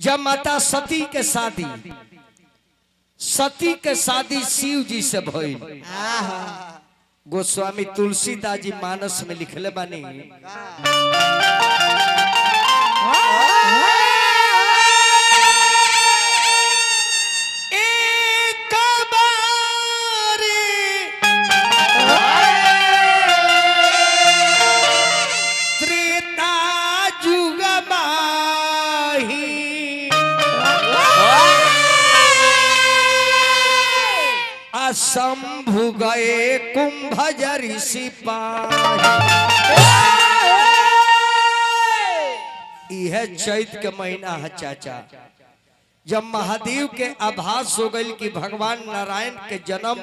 जब माता सती के शादी शिव जी से भइल। गोस्वामी तुलसीदास जी मानस में लिखले बानी, शंभु गए कुंभज ऋषि यह चैत के महीना है चाचा, जब महादेव के आभास हो गई कि भगवान नारायण के जन्म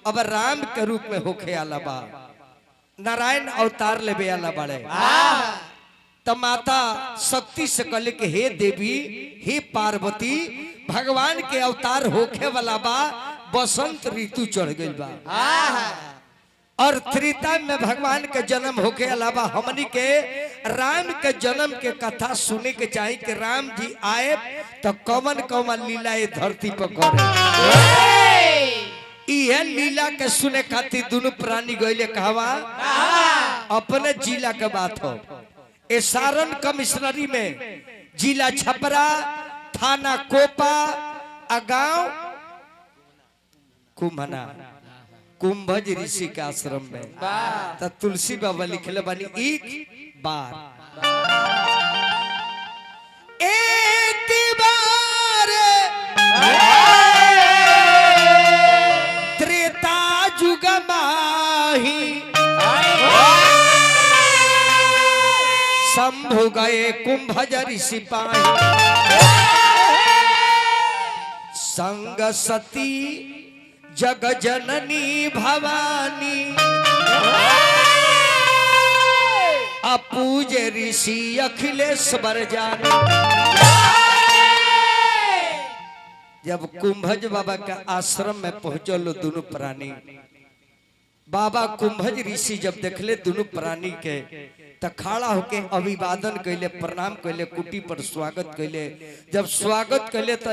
अब राम के रूप में होखे आला बा, नारायण अवतार लेवे आला बड़े। तब माता शक्ति से कहले कि हे देवी, हे पार्वती, भगवान के अवतार होखे वाला बा, बसंत ऋतु चढ़ गई बा और त्रेता में भगवान के जन्म होके अलावा हमनी के राम के जन्म के कथा सुने के चाहिए कि राम जी आए तो कौन कौन लीला ये धरती पर करे। यह लीला के सुने खातिर दोनों प्राणी गईले कहवा, अपने जिला के बात हो। ए सारण कमिश्नरी में जिला छपरा, थाना कोपा, गांव कुम्भना, कुंभज ऋषि के आश्रम में तो तुलसी बाबा लिखले बानी, एक बार त्रेता जुग माही शंभु गए कुंभज ऋषि पाही, संग सती जग जननी भवानी अपूज ऋषि अखिलेश्वर जानी। जब कुंभज बाबा के आश्रम में पहुंचल दोनों प्राणी, बाबा कुंभज ऋषि जब देखले दोनों प्राणी के तो खड़ा होके अभिवादन कैले, प्रणाम कैले, कुटी पर स्वागत कैले। जब स्वागत कैले तो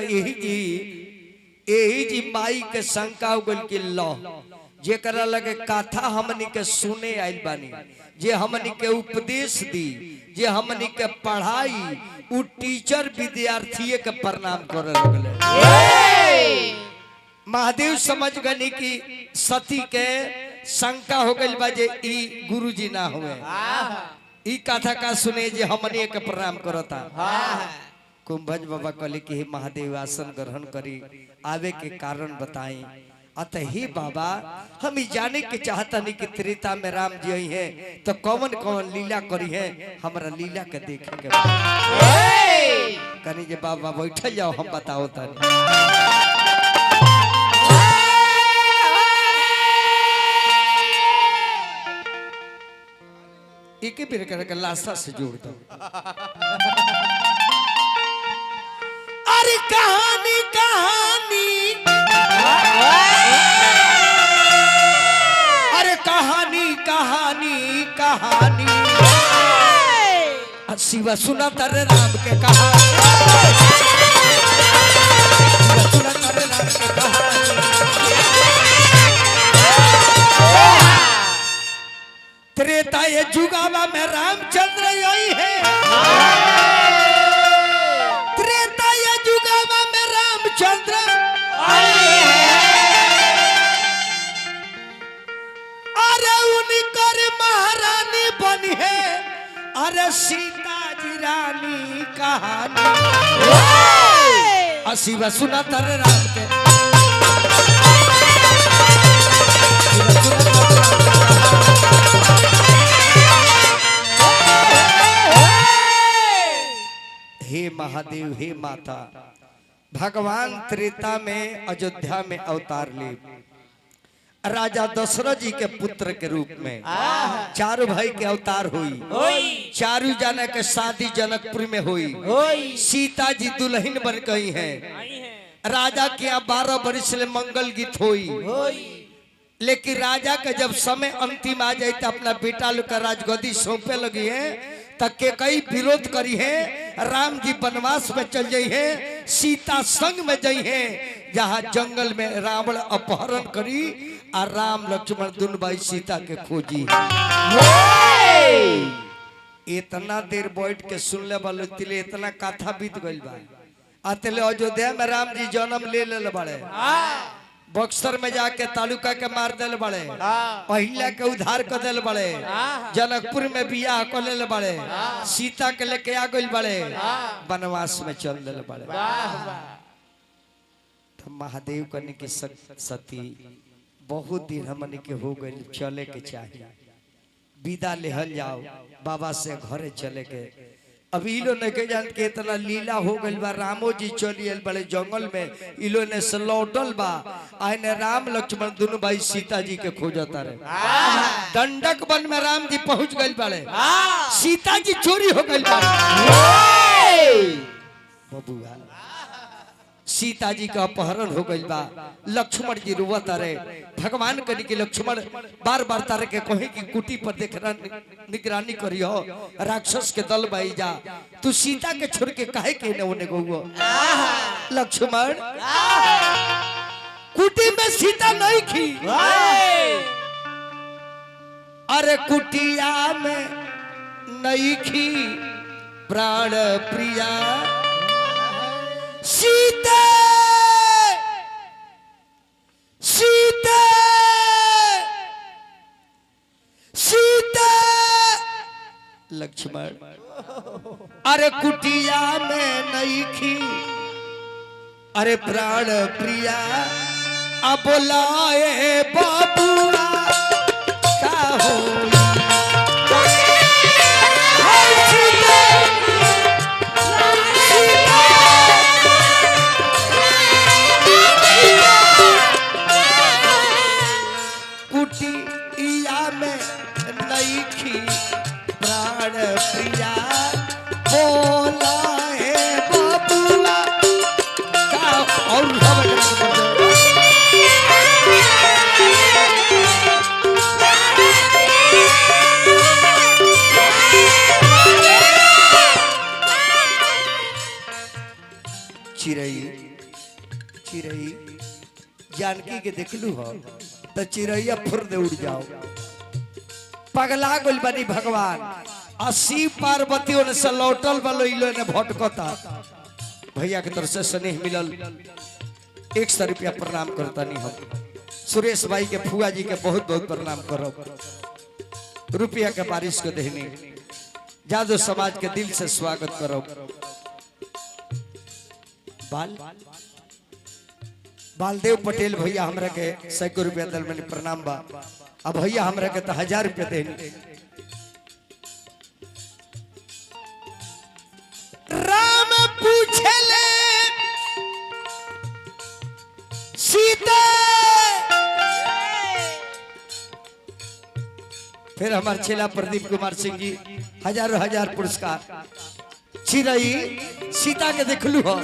यही जी माई के शंका हो गई कि लो जेकरा लगे कथा हमनी के सुने आइल बानी, जे हमनी के उपदेश दी, जे हमनी के पढ़ाई, उ टीचर विद्यार्थी के प्रणाम करे लगले। महादेव समझ गए कि सती के शंका हो गई बा जे ई गुरुजी ना हुए, ई कथा का सुने जे हमनी के प्रणाम करता। कुंभज बाबा कहले कि हे महादेव, आसन ग्रहण करी, आवे के कारण बताएं। अतः हे बाबा, हम ही जाने के चाहता नहीं कि त्रेता में राम जी आई हैं तो कौन कौन लीला करी है, हमारा लीला के देखे के कनी जे बाबा बैठ जाओ, हम बताओ तानी। एक बेर करके लाशा से जोड़ दो। अरे कहानी कहानी, अरे कहानी कहानी कहानी, शिवा सुना तारे राम के कहानी, सुना तारे राम के कहानी। त्रेता ये जुगावा में रामचंद्र यही है, त्रेता ये जुगावा में रामचंद्र अरे उनकर महारानी बनी है, अरे सीता जी रानी कहानी। शिवा सुना तारे राम के, हे महादेव, हे माता, भगवान त्रेता में अयोध्या में अवतार ले राजा दशरथ जी के पुत्र के रूप में चारों भाई के अवतार हुई। चारों जना के शादी जनकपुर में हुई। सीता जी दुल्हन बन गई हैं। राजा के यहाँ 12 वर्ष ले मंगल गीत हुई। लेकिन राजा का जब समय अंतिम आ जाए तो अपना बेटा लोग का राजगद्दी सौंपे लगी है, तक के कई विरोध करी है। राम जी वनवास में चल जाई है, सीता संग में जाई है, जहाँ जंगल में रावण अपहरण करी और राम लक्ष्मण दुनु भाई सीता के खोजी। इतना देर बैठ के सुनले वाले तिले इतना कथा बीत गइल बा। अतले अयोध्या में राम जी जन्म ले ले बड़े, बक्सर में जाके तालुका के मार दिल बड़े, पहिला के उधार कर दिल बड़े, जनकपुर में बियाह कर ले बड़े, सीता के लेके आ गइल बड़े, वनवास में चल दिल बड़े। तो महादेव कने की सती बहुत दिन हमने के हो गइल, चले के चाहिए, विदा लेहल जाओ बाबा से घरे चले के। अभी इलो ने के जान के इतना लीला हो गइल बा, रामो जी चलियल बड़े जंगल में, इलो ने से लौटल बा, आने राम लक्ष्मण दोनों भाई सीता जी के खोजता रहे। दंडक वन में राम जी पहुंच गइल बड़े, सीता जी चोरी हो गइल बा। बबुआ सीता जी का अपहरण हो गइल बा, लक्ष्मण जी रोवत रहे। भगवान कनी के लक्ष्मण बार बार तारे के कहे कि कुटी पर देखना निगरानी करियो, राक्षस के दल बाई जा, तू सीता के छोड़ के काहे के ने ओने गो। लक्ष्मण कुटी में सीता नहीं खी, अरे कुटिया में नहीं खी प्राण प्रिया सीता सीता सीता। लक्ष्मण अरे कुटिया में नहीं खी, अरे प्राण प्रिया, अब लाए बाबुआ का हो। कुटिया में नहीं खी प्राण प्रिया, बोला है बाबुआ का। और चिड़ई चिड़ई जानकी के देखलू हो तो चिड़ैया फुर दे उड़ जाओ। पगला गइल बनी भगवान, शिव पार्वती से लौटल वालो इलो ने भटकता। भैया के तरफ से स्नेह मिलल, 100 रुपया प्रणाम करता नहीं हम। सुरेश भाई के फुआ जी के बहुत बहुत प्रणाम करो, रुपया के बारिश को देहनी। जादू समाज के दिल से स्वागत करो। बालदेव पटेल भैया हमरा के 100 रुपया दल में प्रणाम बा। अब भैया हमरा के तो 1000 रुपया देनी। राम पूछले सीता, फिर हमारे चेला प्रदीप कुमार सिंह जी हजारों हजार पुरस्कार। चिड़ई सीता के देखलू हो,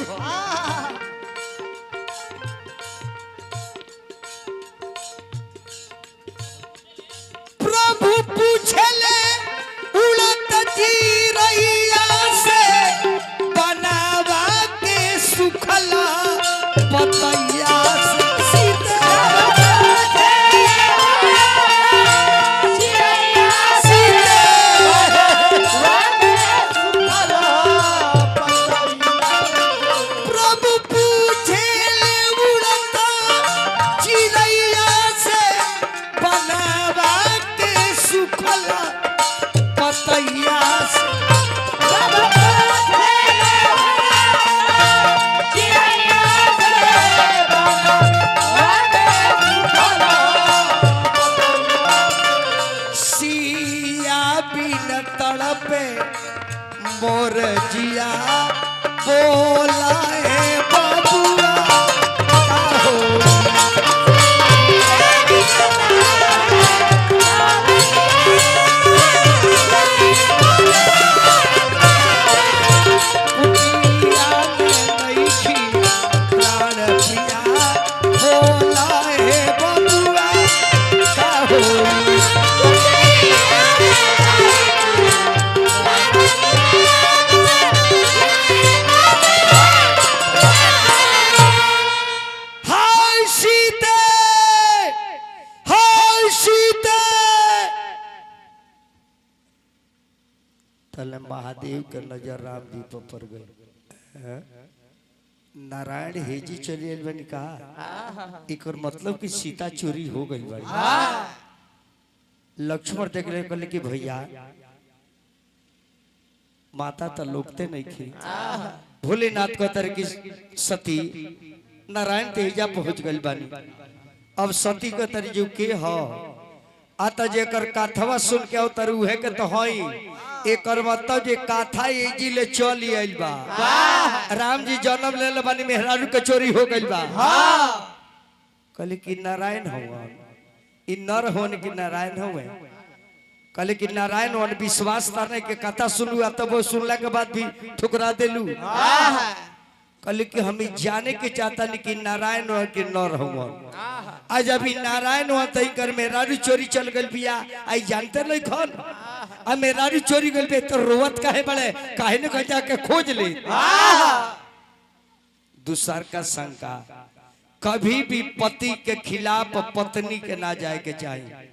प्रभु पूछले उड़त चिड़ैया से, बनावा के सुखला पतैया से। सीता प्रभु पूछले उड़त चिड़ैया से, बनावा के सुखला पतैया से। सिया बिन तड़पे मोर जिया, बोला है बाबुआ का हो। कुटिया में नहीं खी प्राण प्रिया, बोला है बाबुआ का हो। महादेव के नजर राम जी पर पड़ गई। नारायण हेजी चली आइल बनी कहा एक मतलब कि सीता चोरी हो गई बड़ी। लक्ष्मण देख ले कहले कि भैया माता तो लोकते नहीं थी। भोलेनाथ कहते कि सती नारायण तेजा पहुंच गई बानी। अब सती कहते जो के हो आता जेकर काथवा सुन के उतर उहे के तो हई एकर मतलब जे काथा एजी ले चली आइल बा। राम जी जन्म ले बानी मेहरारू के चोरी हो गइल बा। कहले कि नारायण हुआ इ नर होन कि नारायण हुए। कहले कि नारायण होन विश्वास करने के कथा सुनू तब वो सुनला के बाद भी ठुकरा देलू। कहले कि हम जाने के चाहता नहीं कि नारायण हो कि नर हुआ। आज अभी नारायण हुआ तई कर मेहरारू चोरी चल गइल बिया आई जानते नहीं खन आ मेहरारू चोरी गइल बे तो रोवत काहे बड़े काहे न कह जाके खोज ले। दूसर का शंका कभी भी पति के खिलाफ पत्नी के ना जाए के चाहिए।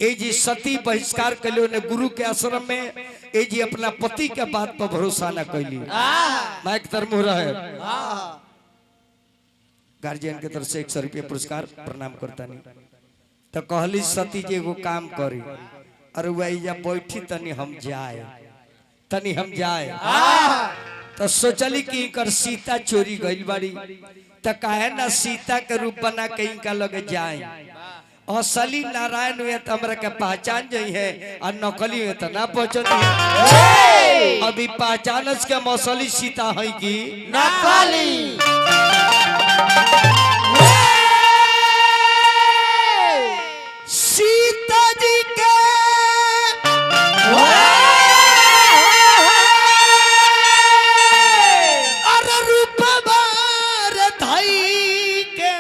ए जी सती बहिष्कार कलियो ने गुरु के आश्रम में ए जी अपना पति के बात पर भरोसा न कैली। माइक तरमुह रहे गार्जियन के तरफ से 100 रुपया पुरस्कार प्रणाम करता नहीं तो कहली सती जी एगो काम करी अरे वही बैठी तनी हम जाए तो सोचली कि इनकर सीता चोरी गई बड़ी तो कहे ना सीता के रूप बना के इनका लगे जाए। असली नारायण हुए तो हमरा के पहचान जाई है और नकली हुए तो ना पहचान। अभी पहचानस के मौसली सीता है कि नकली। सीता जी के अरे रूप बार धाई के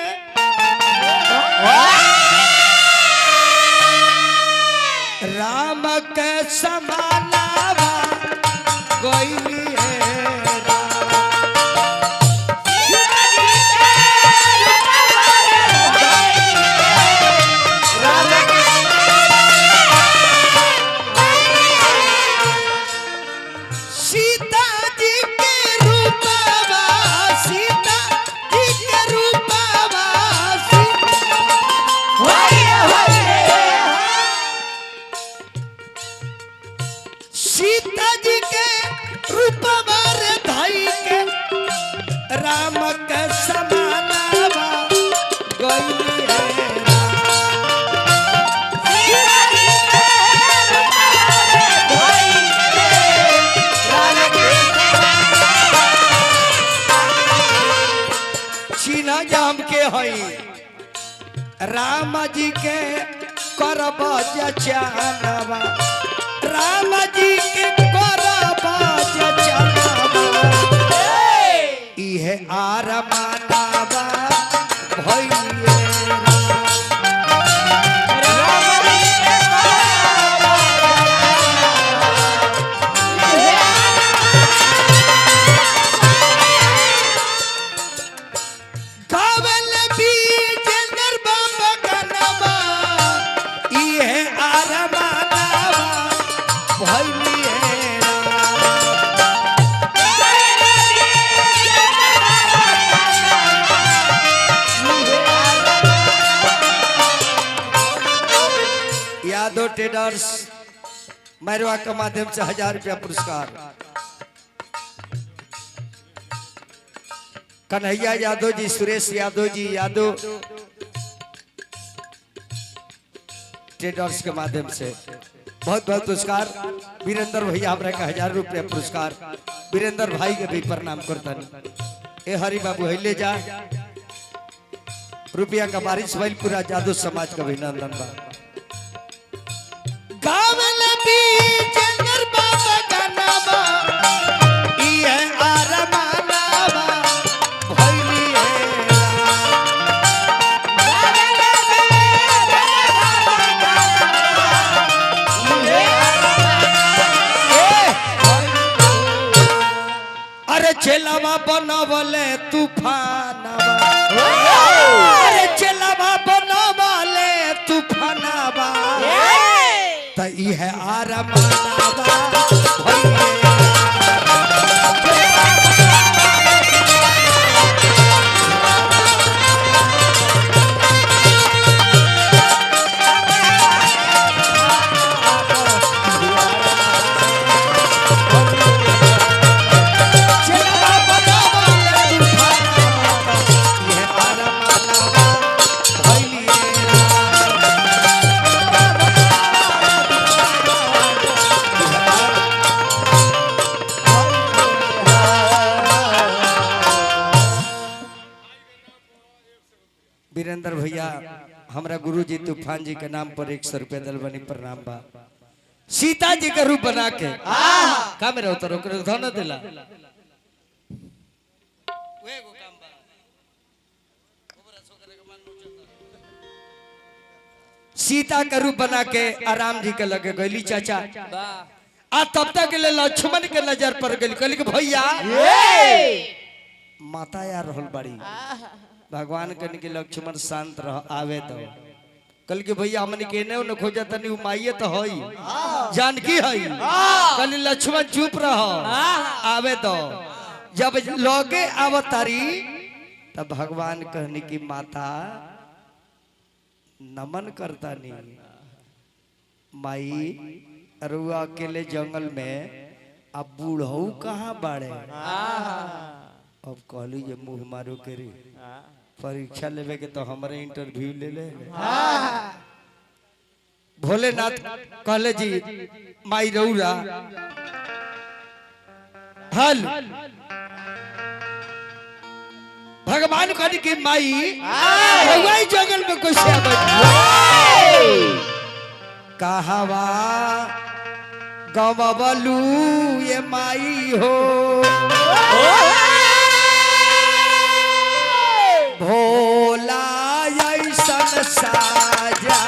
राम के समानावा गईली है सीता जी के रूपवा सीता जी के रूपवा सीता जी के रूपवा रे धाई के राम के समानावा गईली है। चीना जाम के हई राम जी के करब जचानवा राम जी के करब जचानवा इहे आर मानवा भइले यादव ट्रेडर्स मैरवा के माध्यम से 1000 रुपया पुरस्कार। कन्हैया यादव जी सुरेश यादव जी यादव ट्रेडर्स के माध्यम से बहुत बहुत पुरस्कार। वीरेंद्र भैया हमरा का 1000 रुपया पुरस्कार। वीरेंद्र भाई के भी प्रणाम करता ए हरि बाबू हिले जा रुपया का बारिश भइल पूरा जादू समाज का अभिनंदन बा। गावल बीजेंद्र बाबा गाना बा इहे आरमानवा भइली है। अरे चेलावा बनवले तूफानवा अरे चेलावा बनवले तूफानवा त इहे आरमानवा भइले वीरेंद्र भैया हमरा गुरुजी तूफान जी के नाम पर 100 रुपया दल बनी प्रणाम बा। सीता जी का रूप बना के का मेरा उतर धन दिला सीता का रूप बना के आराम जी के लगे गईली चाचा आ तब तक के लक्ष्मण के नजर पर गई कहली कि भैया माता यार रहल बड़ी भगवान कहने के लक्ष्मण शांत रह आवे तो कल के भैया हमने केने न खोजा तनी उमाइए तो हई जानकी हई कल लक्ष्मण चुप रह आवे तो जब लोगे आवतारी तब भगवान कहने की माता नमन करता नहीं माई अरुआ अकेले जंगल में अब बूढ़ऊ कहाँ बाड़े अब कहली जे मुंह मारो के रे परीक्षा लेवे के तो हमारे इंटरव्यू ले ले भोलेनाथ कहले जी माई रउरा हल भगवान कहली कि माई रउआ जंगल में कैसे कहवा गवलू ये माई हो भोला ऐसन साजना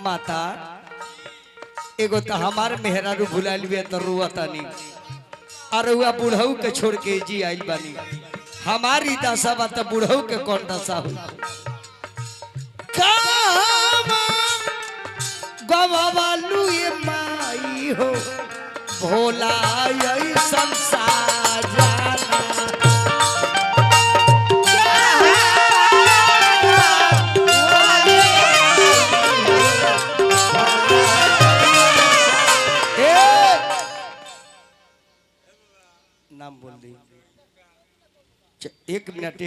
माता एगो तो हमार मेहरारू भुला लिया तो रुआतानी और हुआ बुढ़ऊ के छोड़ के जी आइल बानी हमारी दशा बा तो बुढ़ऊ के कौन दशा हुई गवालू ये माई हो भोला ऐसन साजना नाम बोल दी 1 मिनट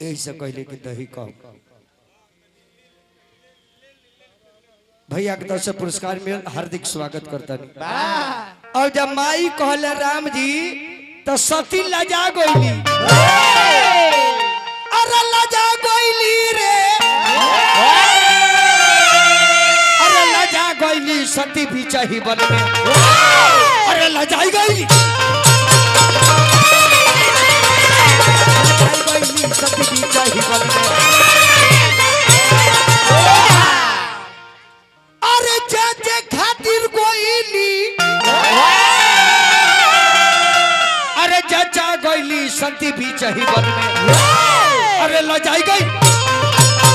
यही से कहले कि दही कह भैया के तरफ से पुरस्कार में हार्दिक स्वागत करता नहीं और जब माई कहले राम जी तो सती लजा गईली अरे लजा गईली रे अरे लजा गईली सती भी चाहिए बन में अरे लजाई गईली सती भी चाहिए बन में अरे जे खातिर गईली अरे चाचा गईली सती भी चाहिए बन में अरे लजाई गई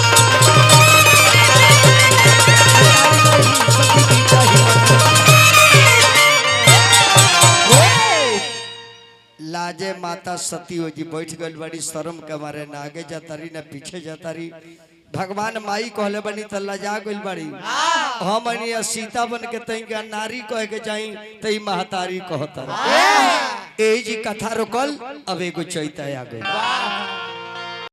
लाजे माता सती हो जी बैठ गई बड़ी शर्म के मारे ना आगे जाता रही ना पीछे जाता रही भगवान माई कहले बनी तो लजा गई बड़ी हम सीता बन के तई के नारी कह के जाई तई महतारी कहता यही जी कथा रोकल अब एगो चैता आ गई।